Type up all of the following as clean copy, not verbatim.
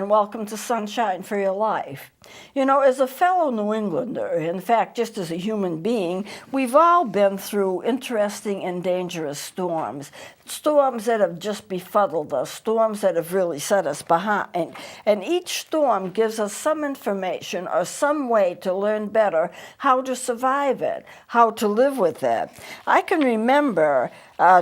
and welcome to Sonshine for Your Life. You know, as a fellow New Englander, in fact, just as a human being, we've all been through interesting and dangerous storms. Storms that have just befuddled us, storms that have really set us behind. And each storm gives us some information or some way to learn better how to survive it, how to live with it. I can remember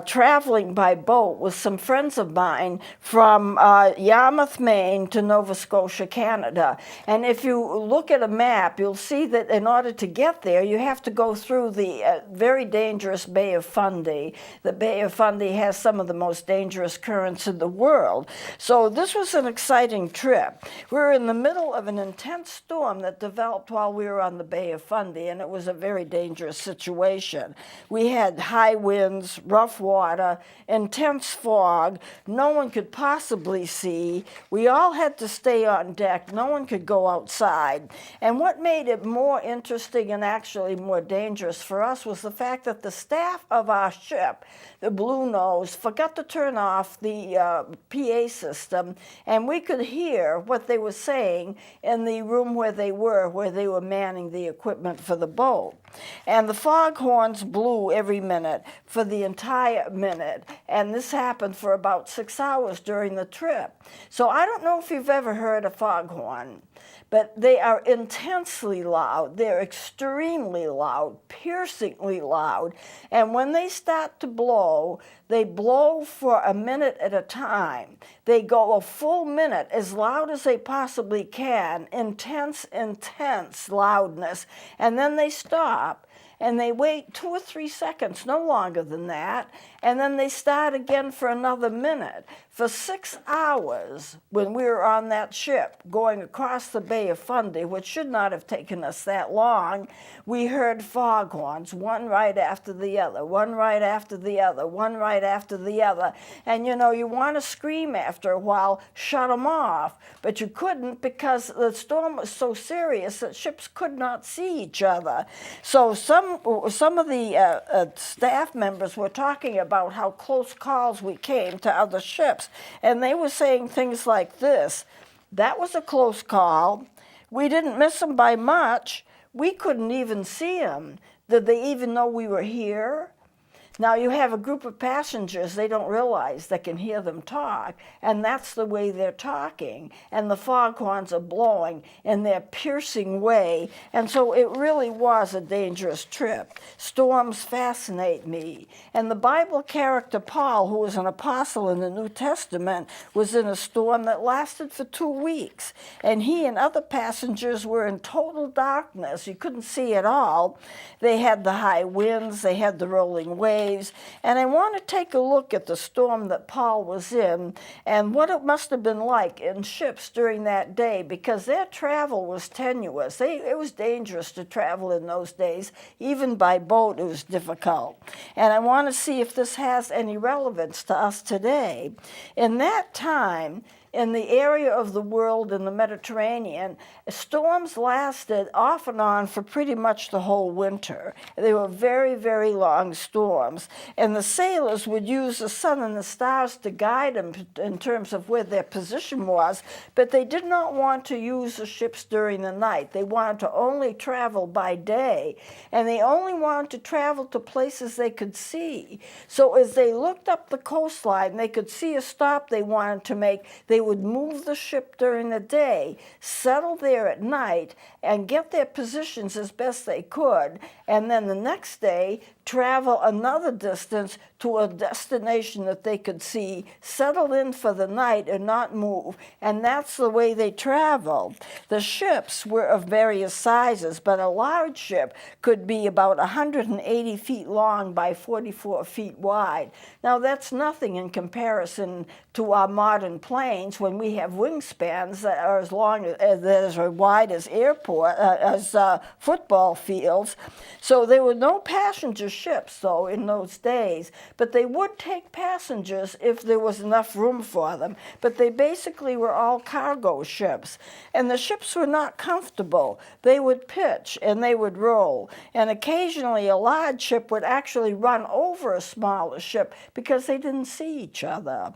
traveling by boat with some friends of mine from Yarmouth, Maine to Nova Scotia, Canada. And if you look at a map, you'll see that in order to get there, you have to go through the very dangerous Bay of Fundy. The Bay of Fundy has some of the most dangerous currents in the world. So this was an exciting trip. We were in the middle of an intense storm that developed while we were on the Bay of Fundy, and it was a very dangerous situation. We had high winds, rough water, intense fog. No one could possibly see. We all had to stay on deck. No one could go outside. And what made it more interesting and actually more dangerous for us was the fact that the staff of our ship, the Blue Nose, forgot to turn off the PA system, and we could hear what they were saying in the room where they were manning the equipment for the boat. And the foghorns blew every minute for the entire minute, and this happened for about 6 hours during the trip. So I don't know if you've ever heard a foghorn, but they are intensely loud. They're extremely loud, piercingly loud. And when they start to blow, they blow for a minute at a time. They go a full minute, as loud as they possibly can, intense, intense loudness. And then they stop. And they wait 2 or 3 seconds, no longer than that, and then they start again for another minute. For 6 hours, when we were on that ship going across the Bay of Fundy, which should not have taken us that long, we heard foghorns, one right after the other, one right after the other, one right after the other. And you know, you want to scream after a while, shut them off, but you couldn't because the storm was so serious that ships could not see each other. So some of the staff members were talking about how close calls we came to other ships, and they were saying things like this: that was a close call. We didn't miss them by much. We couldn't even see them. Did they even know we were here? Now, you have a group of passengers, they don't realize they can hear them talk, and that's the way they're talking, and the foghorns are blowing in their piercing way, and so it really was a dangerous trip. Storms fascinate me, and the Bible character Paul, who was an apostle in the New Testament, was in a storm that lasted for 2 weeks, and he and other passengers were in total darkness. You couldn't see at all. They had the high winds, they had the rolling waves. And I want to take a look at the storm that Paul was in and what it must have been like in ships during that day, because their travel was tenuous. It was dangerous to travel in those days. Even by boat, it was difficult. And I want to see if this has any relevance to us today. In that time, in the area of the world in the Mediterranean, storms lasted off and on for pretty much the whole winter. They were very, very long storms. And the sailors would use the sun and the stars to guide them in terms of where their position was, but they did not want to use the ships during the night. They wanted to only travel by day, and they only wanted to travel to places they could see. So as they looked up the coastline, they could see a stop they wanted to make. They would move the ship during the day, settle there at night, and get their positions as best they could, and then the next day travel another distance to a destination that they could see, settle in for the night and not move, and that's the way they traveled. The ships were of various sizes, but a large ship could be about 180 feet long by 44 feet wide. Now that's nothing in comparison to our modern planes when we have wingspans that are as long as wide as football fields. So there were no passenger ships, though, in those days, but they would take passengers if there was enough room for them. But they basically were all cargo ships, and the ships were not comfortable. They would pitch and they would roll, and occasionally a large ship would actually run over a smaller ship because they didn't see each other.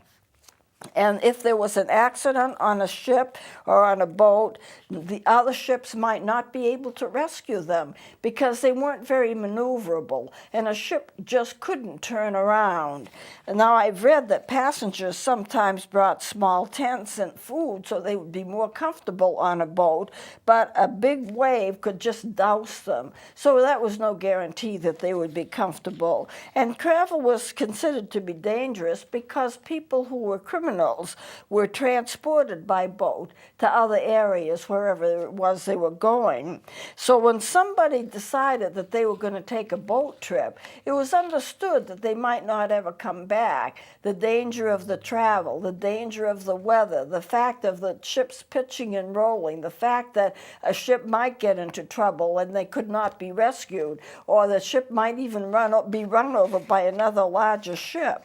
And if there was an accident on a ship or on a boat, the other ships might not be able to rescue them because they weren't very maneuverable, and a ship just couldn't turn around. And now I've read that passengers sometimes brought small tents and food so they would be more comfortable on a boat, but a big wave could just douse them. So that was no guarantee that they would be comfortable. And travel was considered to be dangerous because people who were criminals were transported by boat to other areas, wherever it was they were going. So when somebody decided that they were going to take a boat trip, it was understood that they might not ever come back. The danger of the travel, the danger of the weather, the fact of the ships pitching and rolling, the fact that a ship might get into trouble and they could not be rescued, or the ship might even be run over by another larger ship.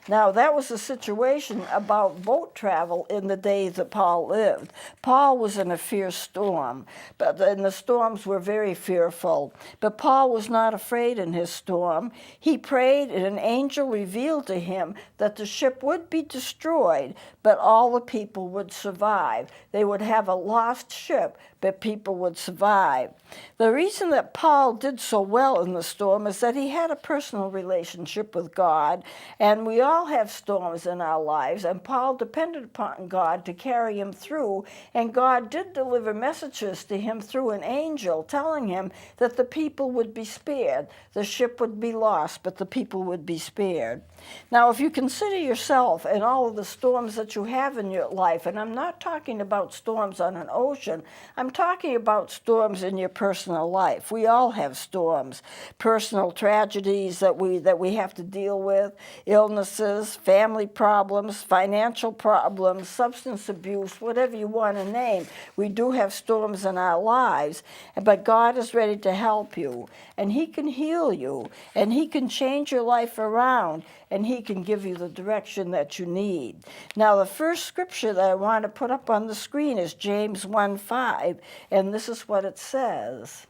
Now, that was the situation about boat travel in the days that Paul lived. Paul was in a fierce storm, and the storms were very fearful. But Paul was not afraid in his storm. He prayed, and an angel revealed to him that the ship would be destroyed, but all the people would survive. They would have a lost ship, but people would survive. The reason that Paul did so well in the storm is that he had a personal relationship with God, and we all have storms in our lives, and Paul depended upon God to carry him through, and God did deliver messages to him through an angel telling him that the people would be spared. The ship would be lost, but the people would be spared. Now, if you consider yourself and all of the storms that you have in your life, and I'm not talking about storms on an ocean, I'm talking about storms in your personal life. We all have storms, personal tragedies that we have to deal with, illnesses, family problems, financial problems, substance abuse, whatever you want to name. We do have storms in our lives, but God is ready to help you, and He can heal you, and He can change your life around, and He can give you the direction that you need. Now, the first scripture that I want to put up on the screen is James 1:5, and this is what it says.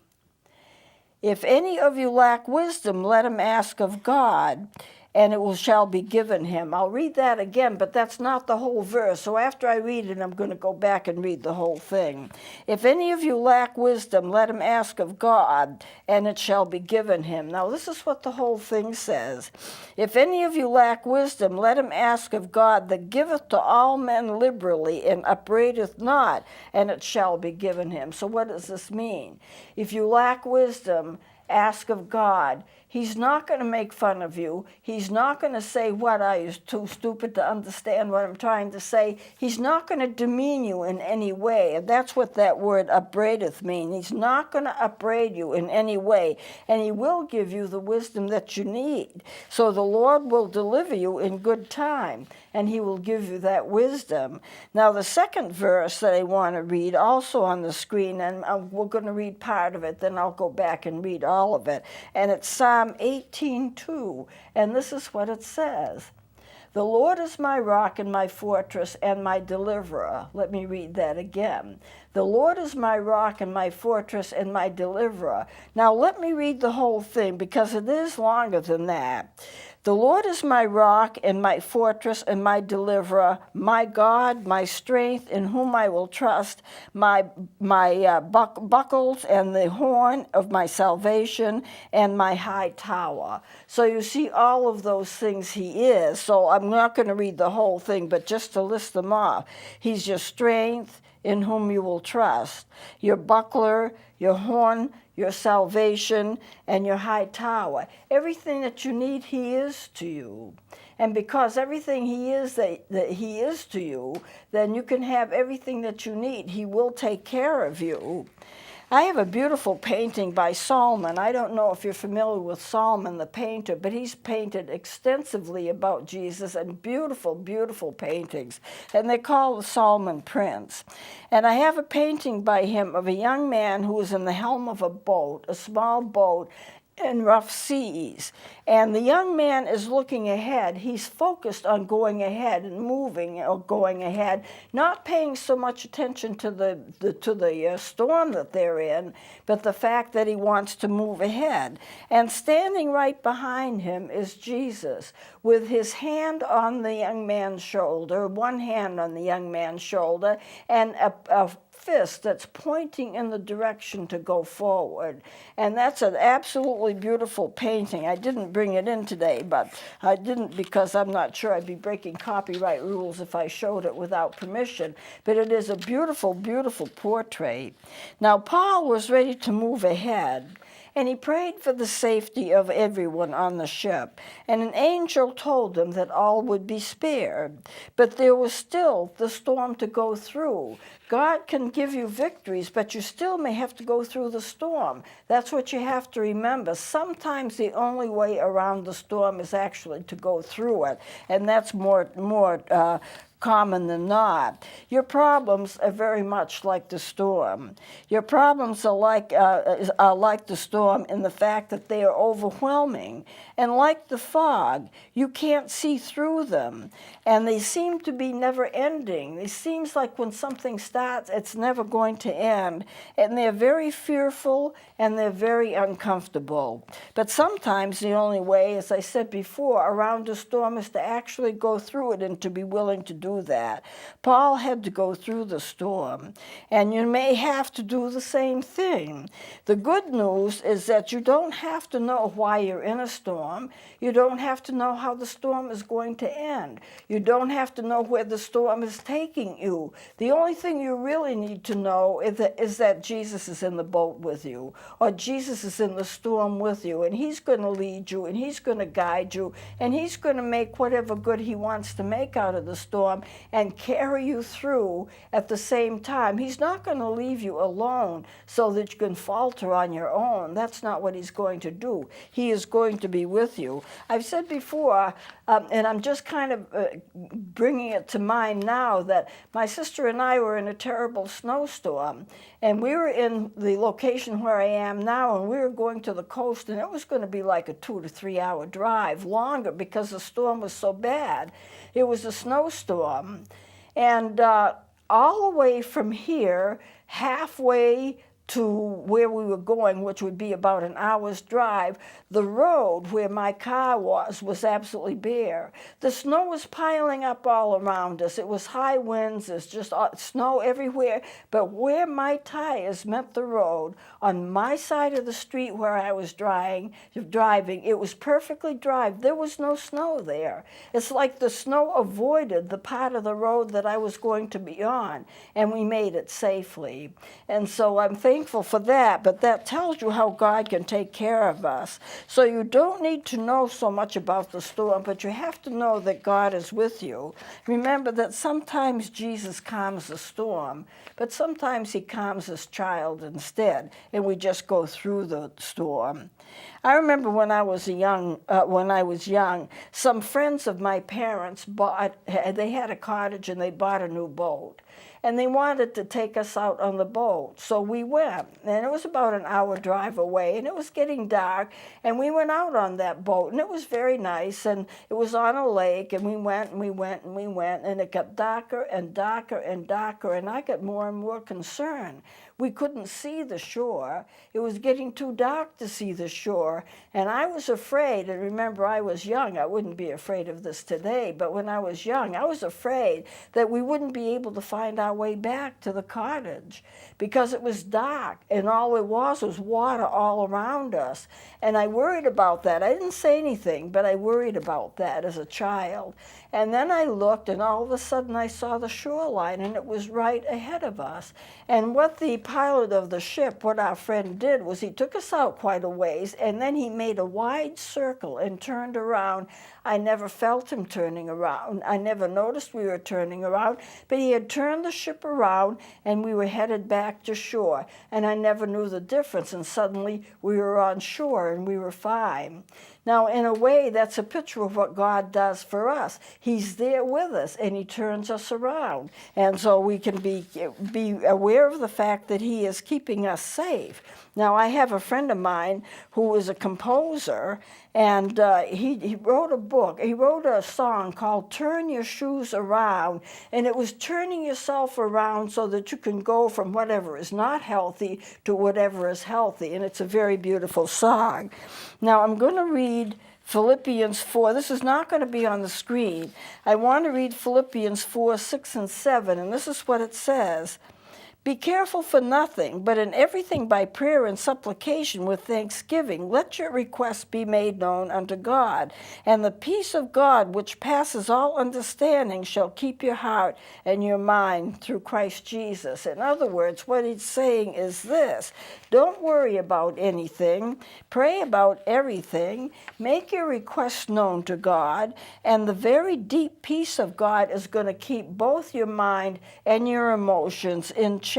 If any of you lack wisdom, let him ask of God, and it shall be given him. I'll read that again, but that's not the whole verse. So after I read it, I'm going to go back and read the whole thing. If any of you lack wisdom, let him ask of God, and it shall be given him. Now, this is what the whole thing says. If any of you lack wisdom, let him ask of God, that giveth to all men liberally, and upbraideth not, and it shall be given him. So what does this mean? If you lack wisdom, ask of God. He's not going to make fun of you. He's not going to say, what, are you too stupid to understand what I'm trying to say? He's not going to demean you in any way. And that's what that word upbraideth means. He's not going to upbraid you in any way. And He will give you the wisdom that you need. So the Lord will deliver you in good time, and He will give you that wisdom. Now, the second verse that I want to read, also on the screen, and we're going to read part of it, then I'll go back and read all of it. And it's Psalm 18:2, and this is what it says. The Lord is my rock and my fortress and my deliverer. Let me read that again. The Lord is my rock and my fortress and my deliverer. Now let me read the whole thing because it is longer than that. The Lord is my rock and my fortress and my deliverer, my God, my strength, in whom I will trust, my buckles and the horn of my salvation, and my high tower. So you see all of those things He is. So I'm not going to read the whole thing, but just to list them off. He's your strength, in whom you will trust, your buckler, your horn, your salvation, and your high tower. Everything that you need, He is to you. And because everything He is that He is to you, then you can have everything that you need. He will take care of you. I have a beautiful painting by Solomon. I don't know if you're familiar with Solomon the painter, but he's painted extensively about Jesus, and beautiful, beautiful paintings. And they're called the Solomon Prints. And I have a painting by him of a young man who is in the helm of a boat, a small boat, in rough seas. And the young man is looking ahead. He's focused on going ahead and moving or going ahead, not paying so much attention to the storm that they're in, but the fact that he wants to move ahead. And standing right behind him is Jesus, with his hand on the young man's shoulder, one hand on the young man's shoulder, and a fist that's pointing in the direction to go forward. And that's an absolutely beautiful painting. I didn't bring it in today, but I didn't because I'm not sure I'd be breaking copyright rules if I showed it without permission. But it is a beautiful, beautiful portrait. Now, Paul was ready to move ahead, and he prayed for the safety of everyone on the ship. And an angel told him that all would be spared. But there was still the storm to go through. God can give you victories, but you still may have to go through the storm. That's what you have to remember. Sometimes the only way around the storm is actually to go through it, and that's more common than not. Your problems are very much like the storm. Your problems are like the storm in the fact that they are overwhelming. And like the fog, you can't see through them. And they seem to be never ending. It seems like when something starts, it's never going to end. And they're very fearful and they're very uncomfortable. But sometimes the only way, as I said before, around a storm is to actually go through it and to be willing to do that. Paul had to go through the storm, and you may have to do the same thing. The good news is that you don't have to know why you're in a storm. You don't have to know how the storm is going to end. You don't have to know where the storm is taking you. The only thing you really need to know is that Jesus is in the boat with you, or Jesus is in the storm with you, and he's going to lead you, and he's going to guide you, and he's going to make whatever good he wants to make out of the storm and carry you through at the same time. He's not going to leave you alone so that you can falter on your own. That's not what he's going to do. He is going to be with you. I've said before, and I'm just kind of bringing it to mind now, that my sister and I were in a terrible snowstorm, and we were in the location where I am now, and we were going to the coast, and it was going to be like a 2 to 3 hour drive, longer, because the storm was so bad. It was a snowstorm. And all the way from here, halfway to where we were going, which would be about an hour's drive, the road where my car was absolutely bare. The snow was piling up all around us. It was high winds, there's just snow everywhere, but where my tires met the road, on my side of the street where I was driving, it was perfectly dry. There was no snow there. It's like the snow avoided the part of the road that I was going to be on, and we made it safely. And so I'm thankful for that, but that tells you how God can take care of us. So you don't need to know so much about the storm, but you have to know that God is with you. Remember that sometimes Jesus calms the storm, but sometimes he calms his child instead, and we just go through the storm. I remember when I was young, some friends of my parents they had a cottage and they bought a new boat. And they wanted to take us out on the boat. So we went, and it was about an hour drive away, and it was getting dark, and we went out on that boat, and it was very nice, and it was on a lake, and we went, and we went, and we went, and it got darker and darker and darker, and I got more and more concerned. We couldn't see the shore. It was getting too dark to see the shore, and I was afraid, and remember, I was young. I wouldn't be afraid of this today, but when I was young, I was afraid that we wouldn't be able to find our way back to the cottage because it was dark, and all it was water all around us, and I worried about that. I didn't say anything, but I worried about that as a child. And then I looked, and all of a sudden I saw the shoreline, and it was right ahead of us. And what the pilot of the ship, what our friend did, was he took us out quite a ways, and then he made a wide circle and turned around. I never felt him turning around. I never noticed we were turning around, but he had turned the ship around, and we were headed back to shore. And I never knew the difference, and suddenly we were on shore, and we were fine. Now, in a way, that's a picture of what God does for us. He's there with us, and he turns us around. And so we can be aware of the fact that he is keeping us safe. Now, I have a friend of mine who is a composer, and he wrote a book. He wrote a song called Turn Your Shoes Around, and it was turning yourself around so that you can go from whatever is not healthy to whatever is healthy, and it's a very beautiful song. Now, I'm going to read Philippians 4. This is not going to be on the screen. I want to read Philippians 4, 6, and 7, and this is what it says. Be careful for nothing, but in everything by prayer and supplication with thanksgiving, let your requests be made known unto God. And the peace of God, which passes all understanding, shall keep your heart and your mind through Christ Jesus. In other words, what he's saying is this. Don't worry about anything. Pray about everything. Make your requests known to God. And the very deep peace of God is going to keep both your mind and your emotions in check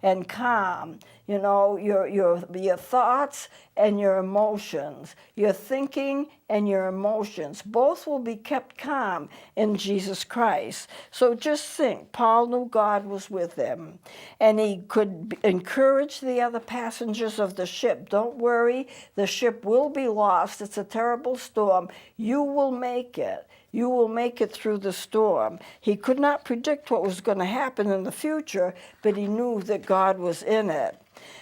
and calm. You know, your thoughts and your emotions, your thinking and your emotions, both will be kept calm in Jesus Christ. So just think, Paul knew God was with him, and he could encourage the other passengers of the ship. Don't worry, the ship will be lost. It's a terrible storm. You will make it. You will make it through the storm. He could not predict what was going to happen in the future, but he knew that God was in it.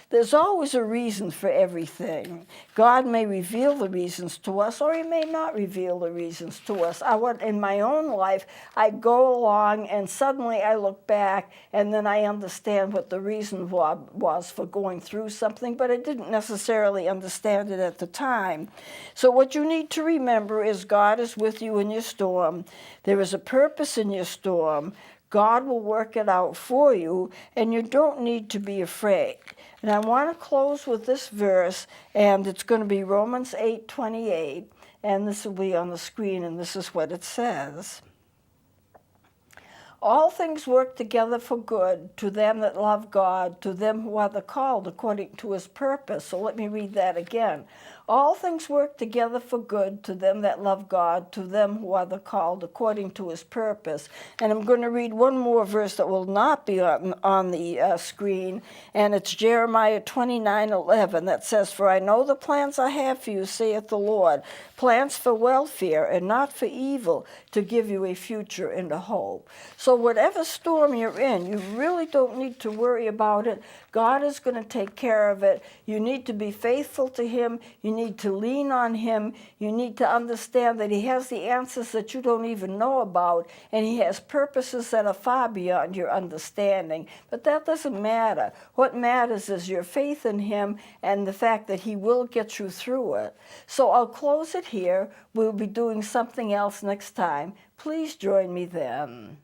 There's always a reason for everything. God may reveal the reasons to us, or he may not reveal the reasons to us. In my own life, I go along and suddenly I look back and then I understand what the reason was for going through something, but I didn't necessarily understand it at the time. So what you need to remember is God is with you in your storm. There is a purpose in your storm. God will work it out for you, and you don't need to be afraid. And I want to close with this verse, and it's going to be Romans 8:28, and this will be on the screen, and this is what it says. All things work together for good to them that love God, to them who are the called according to his purpose. So let me read that again. All things work together for good to them that love God, to them who are the called according to his purpose. And I'm going to read one more verse that will not be on the screen, and it's Jeremiah 29:11 that says, For I know the plans I have for you, saith the Lord, plans for welfare and not for evil, to give you a future and a hope. So whatever storm you're in, you really don't need to worry about it. God is going to take care of it. You need to be faithful to him. You need to lean on him. You need to understand that he has the answers that you don't even know about, and he has purposes that are far beyond your understanding. But that doesn't matter. What matters is your faith in him and the fact that he will get you through it. So I'll close it here. We'll be doing something else next time. Please join me then.